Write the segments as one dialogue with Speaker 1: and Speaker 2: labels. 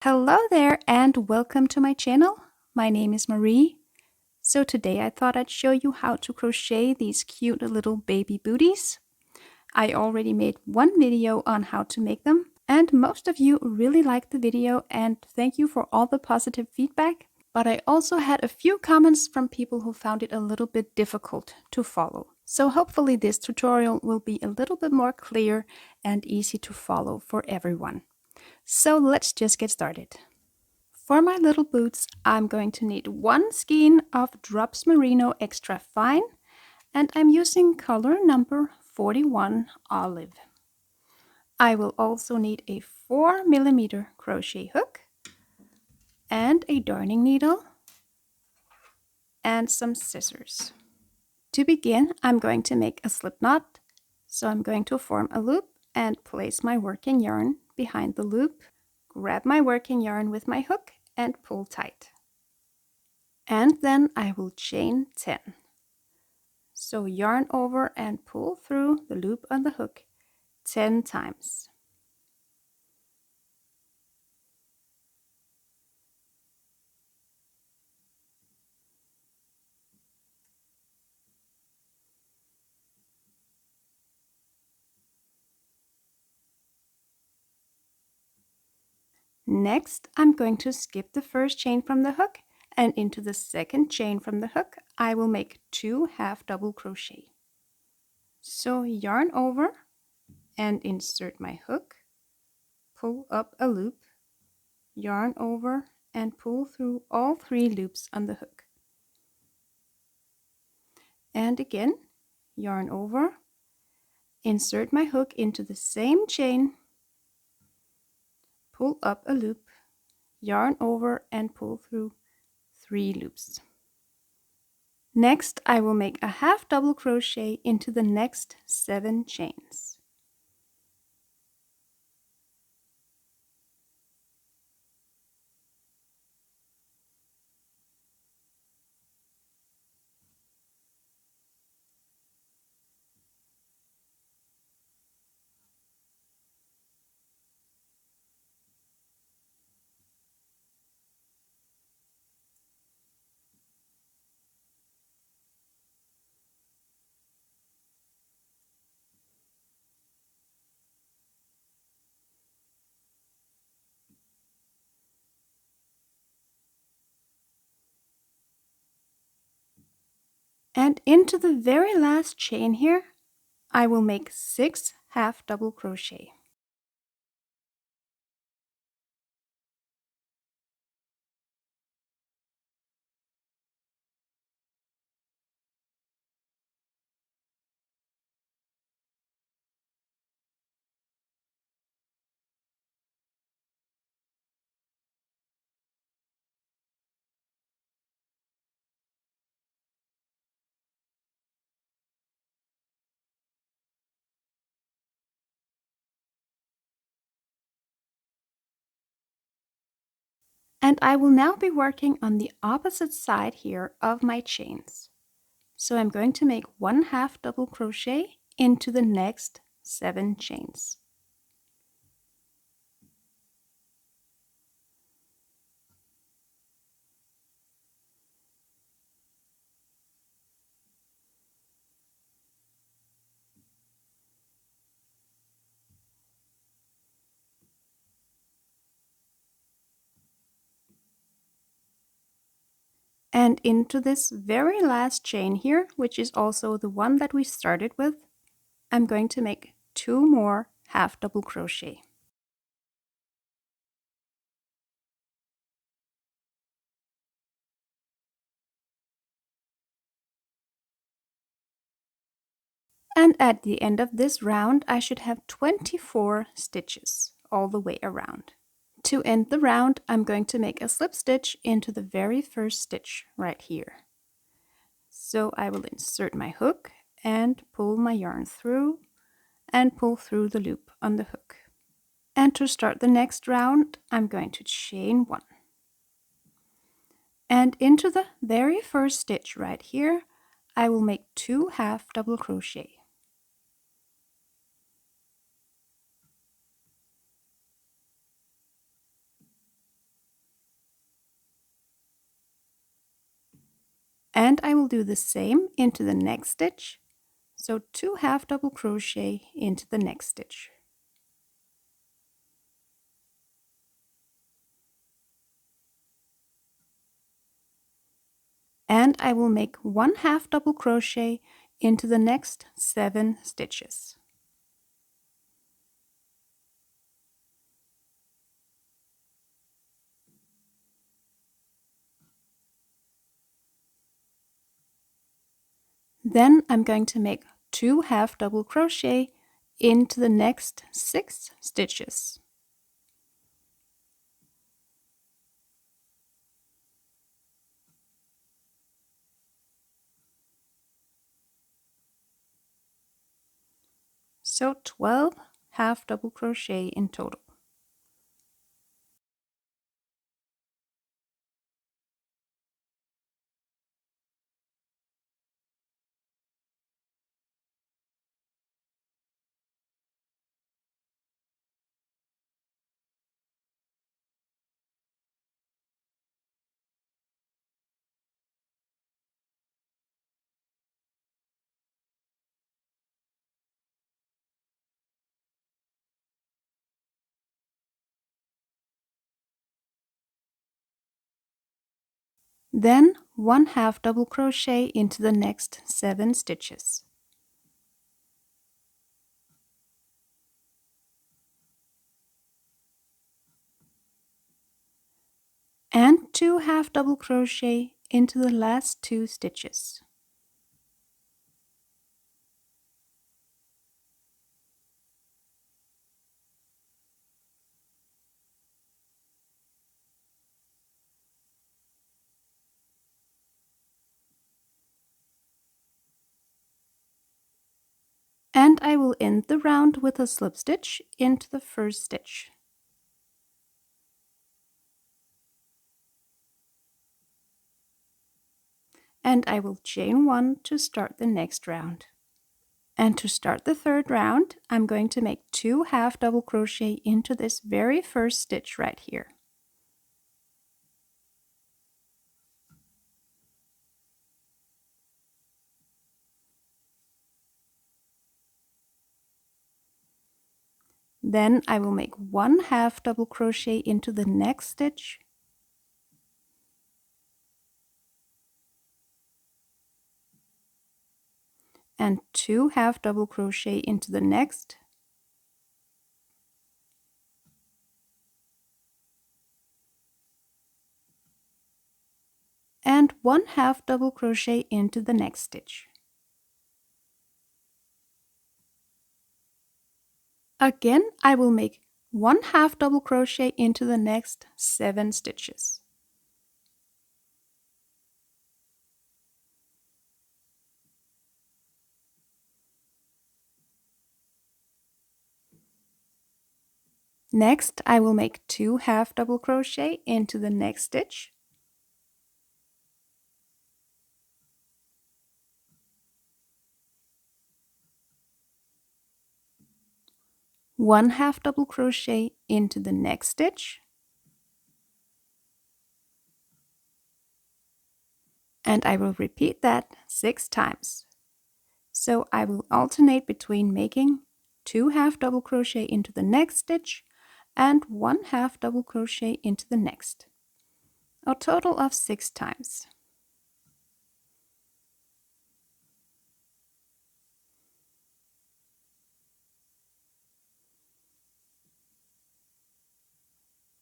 Speaker 1: Hello there and welcome to my channel. My name is Marie. So today I thought I'd show you how to crochet these cute little baby booties. I already made one video on how to make them and most of you really liked the video and thank you for all the positive feedback. But I also had a few comments from people who found it a little bit difficult to follow. So hopefully this tutorial will be a little bit more clear and easy to follow for everyone. So let's just get started. For my little boots, I'm going to need one skein of Drops Merino Extra Fine, and I'm using color number 41 Olive. I will also need a 4mm crochet hook, and a darning needle, and some scissors. To begin, I'm going to make a slip knot, so I'm going to form a loop and place my working yarn behind the loop, grab my working yarn with my hook, and pull tight. And then I will chain 10. So yarn over and pull through the loop on the hook 10 times. Next, I'm going to skip the first chain from the hook, and into the second chain from the hook, I will make 2 half double crochet. So yarn over and insert my hook, pull up a loop, yarn over and pull through all 3 loops on the hook. And again, yarn over, insert my hook into the same chain, pull up a loop, yarn over and pull through 3 loops. Next, I will make a half double crochet into the next 7 chains. And into the very last chain here, I will make 6 half double crochet. And I will now be working on the opposite side here of my chains. So I'm going to make 1 half double crochet into the next 7 chains. And into this very last chain here, which is also the one that we started with, I'm going to make 2 more half double crochet. And at the end of this round, I should have 24 stitches all the way around. To end the round, I'm going to make a slip stitch into the very first stitch right here. So I will insert my hook and pull my yarn through and pull through the loop on the hook. And to start the next round, I'm going to chain 1. And into the very first stitch right here, I will make 2 half double crochet. And I will do the same into the next stitch. So 2 half double crochet into the next stitch. And I will make 1 half double crochet into the next 7 stitches. Then I'm going to make 2 half double crochet into the next 6 stitches. So 12 half double crochet in total. Then 1 half double crochet into the next 7 stitches. And 2 half double crochet into the last 2 stitches. And I will end the round with a slip stitch into the first stitch. And I will chain 1 to start the next round. And to start the third round, I'm going to make 2 half double crochet into this very first stitch right here. Then I will make 1 half double crochet into the next stitch, and 2 half double crochet into the next, and 1 half double crochet into the next stitch. Again, I will make 1 half double crochet into the next 7 stitches. Next, I will make 2 half double crochet into the next stitch, one half double crochet into the next stitch, and I will repeat that 6 times. So I will alternate between making 2 half double crochet into the next stitch and 1 half double crochet into the next, a total of 6 times.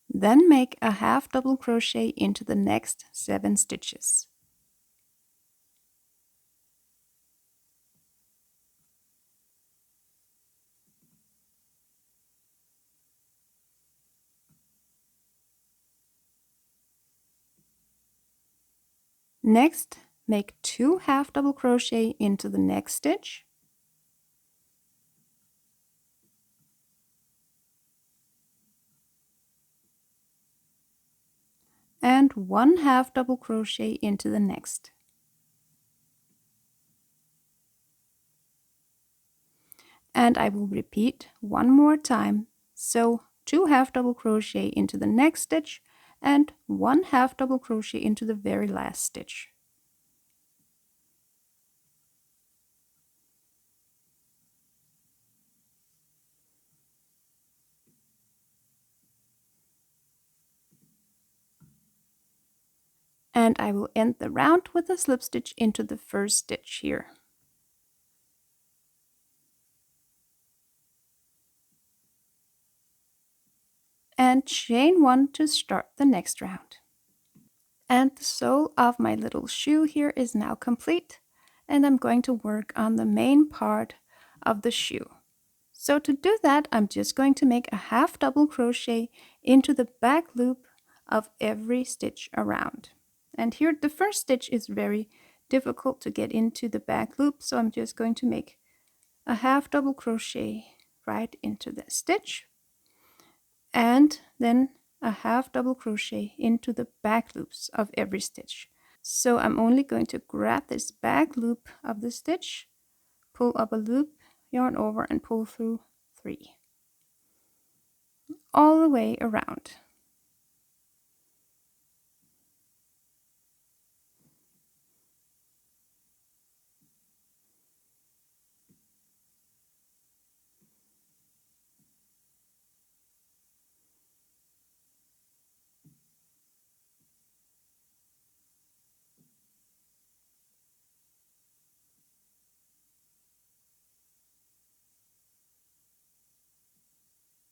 Speaker 1: Then make a half double crochet into the next 7 stitches. Next, make 2 half double crochet into the next stitch, and 1 half double crochet into the next. And I will repeat one more time. So 2 half double crochet into the next stitch and 1 half double crochet into the very last stitch. And I will end the round with a slip stitch into the first stitch here. And chain 1 to start the next round. And the sole of my little shoe here is now complete, and I'm going to work on the main part of the shoe. So to do that, I'm just going to make a half double crochet into the back loop of every stitch around. And here the first stitch is very difficult to get into the back loop, so I'm just going to make a half double crochet right into the stitch, and then a half double crochet into the back loops of every stitch. So I'm only going to grab this back loop of the stitch, pull up a loop, yarn over and pull through 3 all the way around.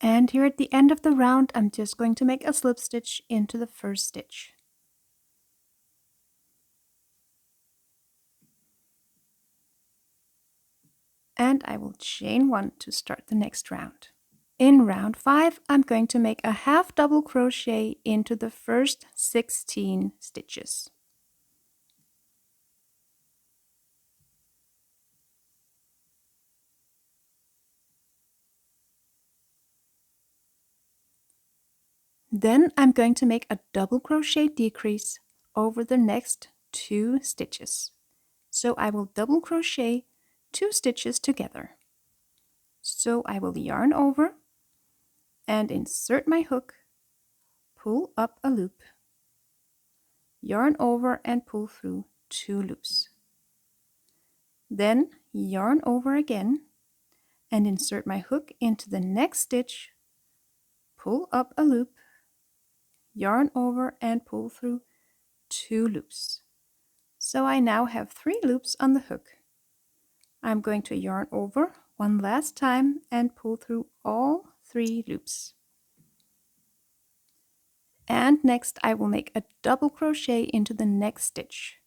Speaker 1: And here at the end of the round, I'm just going to make a slip stitch into the first stitch. And I will chain 1 to start the next round. In round 5, I'm going to make a half double crochet into the first 16 stitches. Then I'm going to make a double crochet decrease over the next 2 stitches. So I will double crochet 2 stitches together. So I will yarn over and insert my hook, pull up a loop, yarn over and pull through 2 loops. Then yarn over again and insert my hook into the next stitch, pull up a loop, yarn over and pull through 2 loops. So I now have 3 loops on the hook. I'm going to yarn over one last time and pull through all 3 loops. And next I will make a double crochet into the next stitch.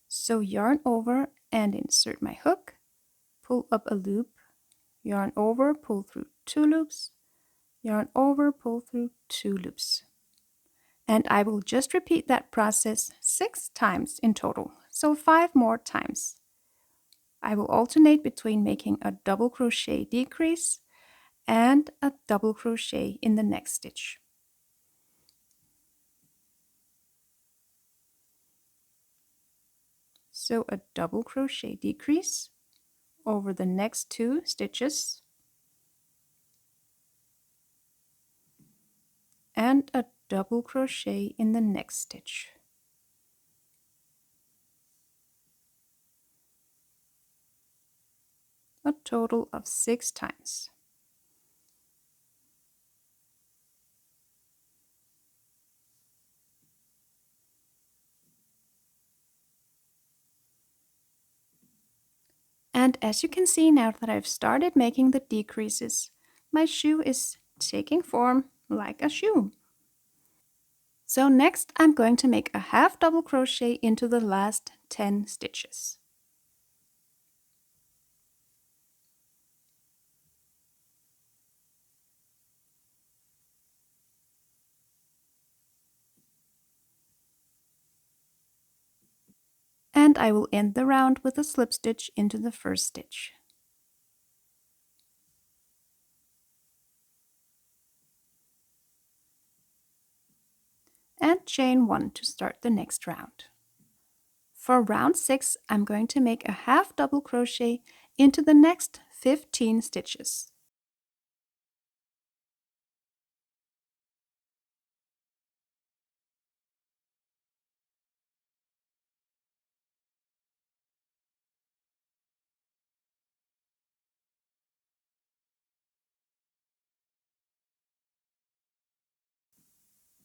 Speaker 1: So yarn over and insert my hook, pull up a loop, yarn over, pull through 2 loops, yarn over, pull through 2 loops. And I will just repeat that process 6 times in total, so 5 more times. I will alternate between making a double crochet decrease and a double crochet in the next stitch. So a double crochet decrease over the next 2 stitches and a double crochet in the next stitch. A total of 6 times. And as you can see now that I've started making the decreases, my shoe is taking form like a shoe. So next I'm going to make a half double crochet into the last 10 stitches. And I will end the round with a slip stitch into the first stitch. And chain 1 to start the next round. For round 6, I'm going to make a half double crochet into the next 15 stitches.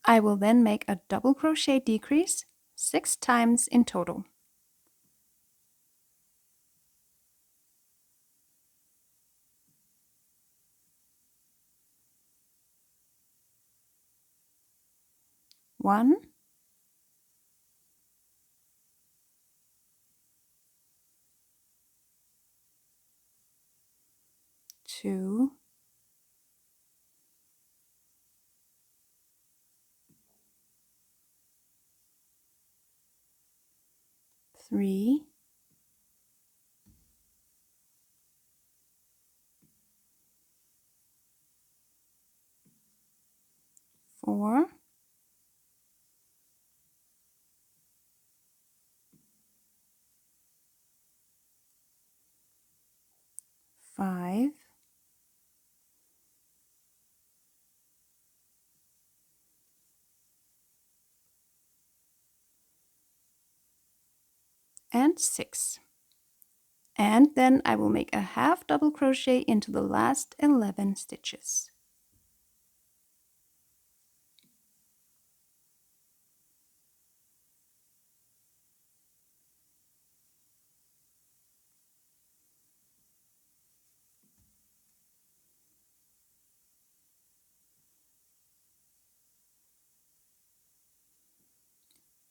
Speaker 1: I will then make a double crochet decrease 6 times in total. One, two, three, four, five, and 6. And then I will make a half double crochet into the last 11 stitches.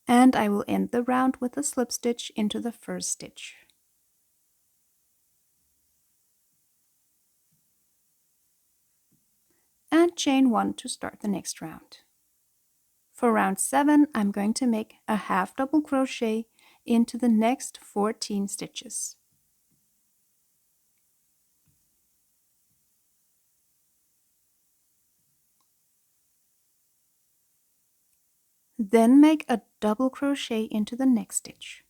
Speaker 1: And I will end the round with a slip stitch into the first stitch. And chain 1 to start the next round. For round 7, I'm going to make a half double crochet into the next 14 stitches. Then make a double crochet into the next stitch.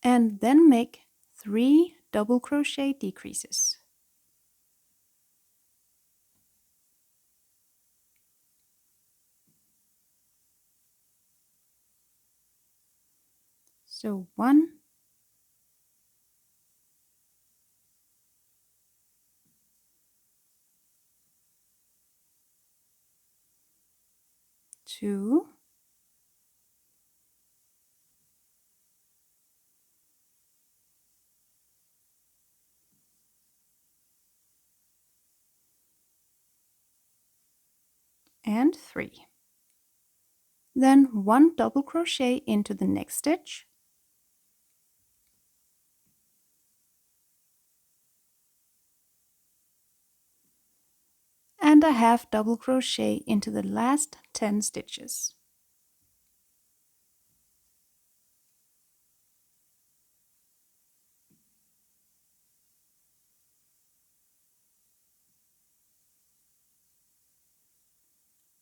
Speaker 1: And then make 3 double crochet decreases. So 1, 2, 3. Then 1 double crochet into the next stitch. And a half double crochet into the last 10 stitches.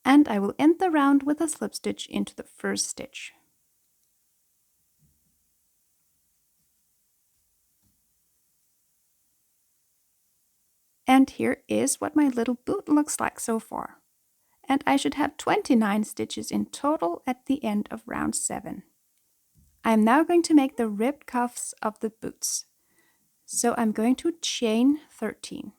Speaker 1: And I will end the round with a slip stitch into the first stitch. And here is what my little boot looks like so far. And I should have 29 stitches in total at the end of round 7. I'm now going to make the ribbed cuffs of the boots. So I'm going to chain 13.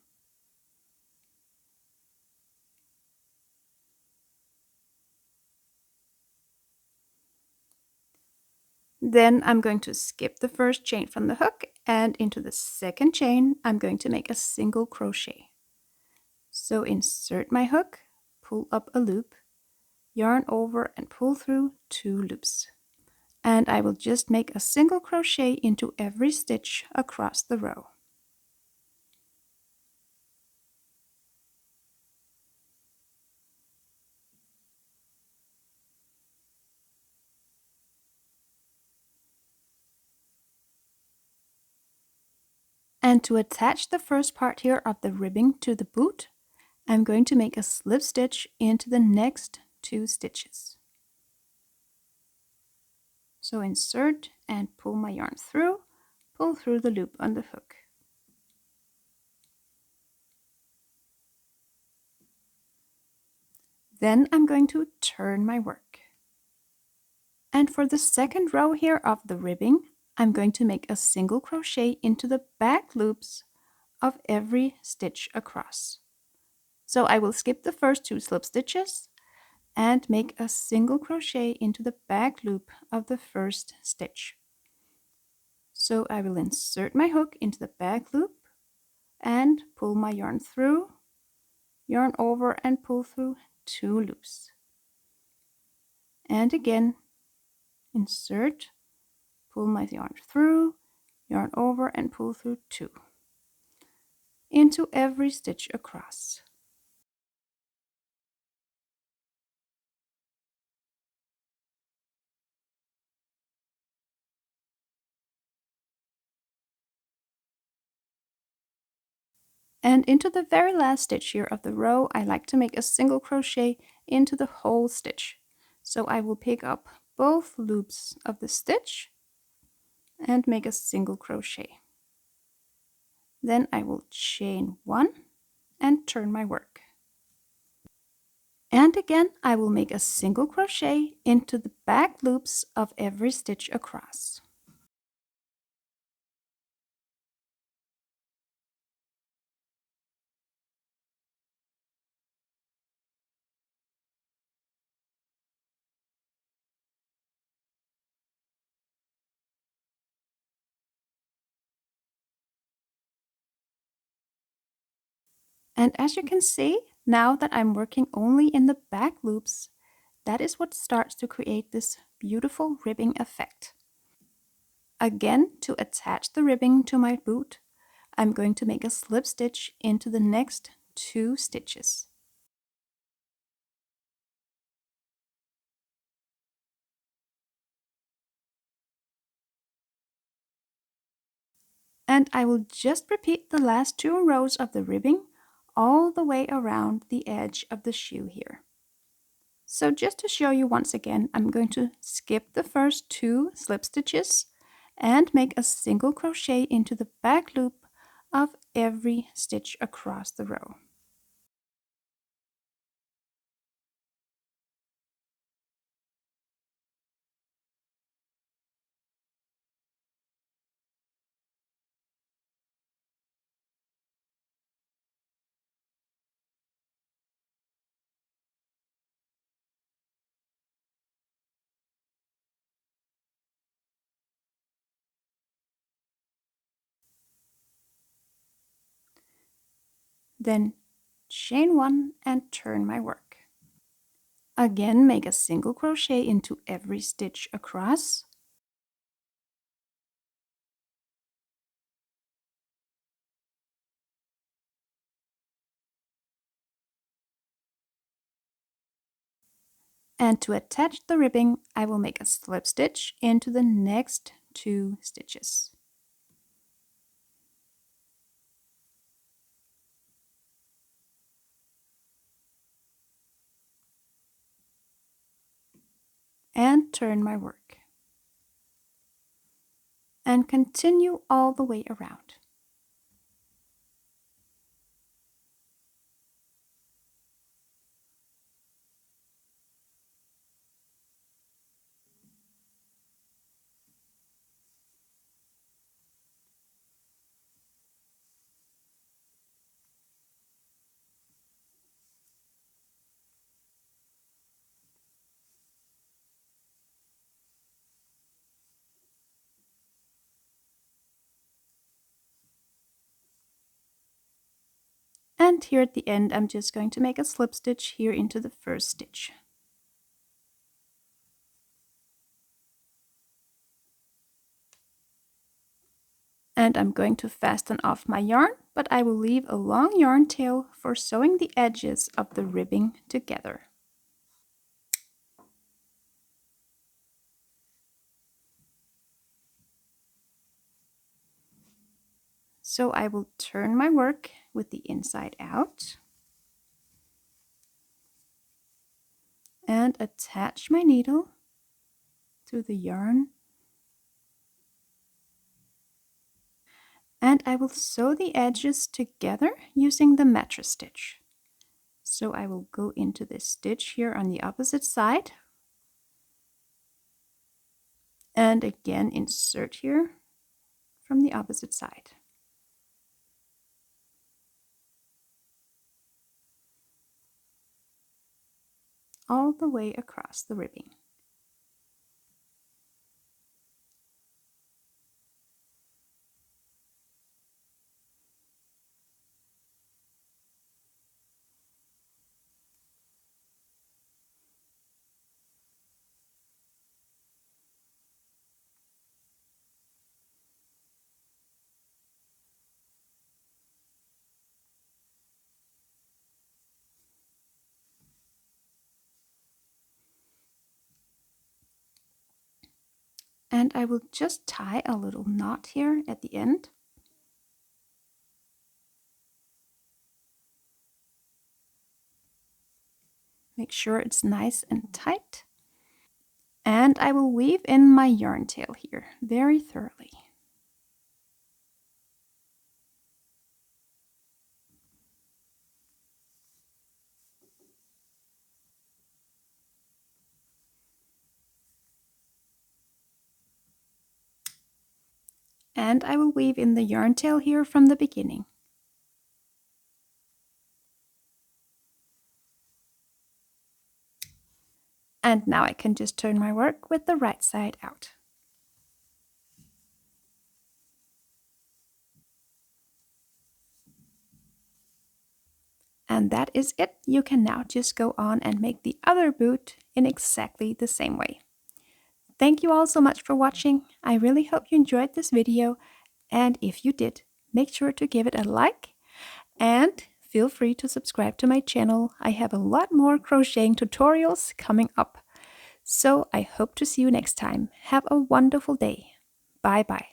Speaker 1: Then I'm going to skip the first chain from the hook, and into the second chain I'm going to make a single crochet. So insert my hook, pull up a loop, yarn over and pull through 2 loops. And I will just make a single crochet into every stitch across the row. And to attach the first part here of the ribbing to the boot, I'm going to make a slip stitch into the next 2 stitches. So insert and pull my yarn through, pull through the loop on the hook. Then I'm going to turn my work. And for the second row here of the ribbing, I'm going to make a single crochet into the back loops of every stitch across. So I will skip the first 2 slip stitches and make a single crochet into the back loop of the first stitch. So I will insert my hook into the back loop and pull my yarn through, yarn over and pull through 2 loops. And again, insert, pull my yarn through, yarn over and pull through 2 into every stitch across. And into the very last stitch here of the row, I like to make a single crochet into the whole stitch. So I will pick up both loops of the stitch and make a single crochet. Then I will chain 1 and turn my work. And again, I will make a single crochet into the back loops of every stitch across. And as you can see, now that I'm working only in the back loops, that is what starts to create this beautiful ribbing effect. Again, to attach the ribbing to my boot, I'm going to make a slip stitch into the next 2 stitches. And I will just repeat the last 2 rows of the ribbing all the way around the edge of the shoe here. So just to show you once again, I'm going to skip the first 2 slip stitches and make a single crochet into the back loop of every stitch across the row. Then chain 1 and turn my work. Again, make a single crochet into every stitch across. And to attach the ribbing, I will make a slip stitch into the next 2 stitches. And turn my work. And continue all the way around. And here at the end, I'm just going to make a slip stitch here into the first stitch. And I'm going to fasten off my yarn, but I will leave a long yarn tail for sewing the edges of the ribbing together. So I will turn my work with the inside out and attach my needle to the yarn. And I will sew the edges together using the mattress stitch. So I will go into this stitch here on the opposite side and again insert here from the opposite side. all the way across the ribbing. And I will just tie a little knot here at the end. Make sure it's nice and tight. And I will weave in my yarn tail here very thoroughly. And I will weave in the yarn tail here from the beginning. And now I can just turn my work with the right side out. And that is it. You can now just go on and make the other boot in exactly the same way. Thank you all so much for watching. I really hope you enjoyed this video. And if you did, make sure to give it a like and feel free to subscribe to my channel. I have a lot more crocheting tutorials coming up. So I hope to see you next time. Have a wonderful day. Bye bye.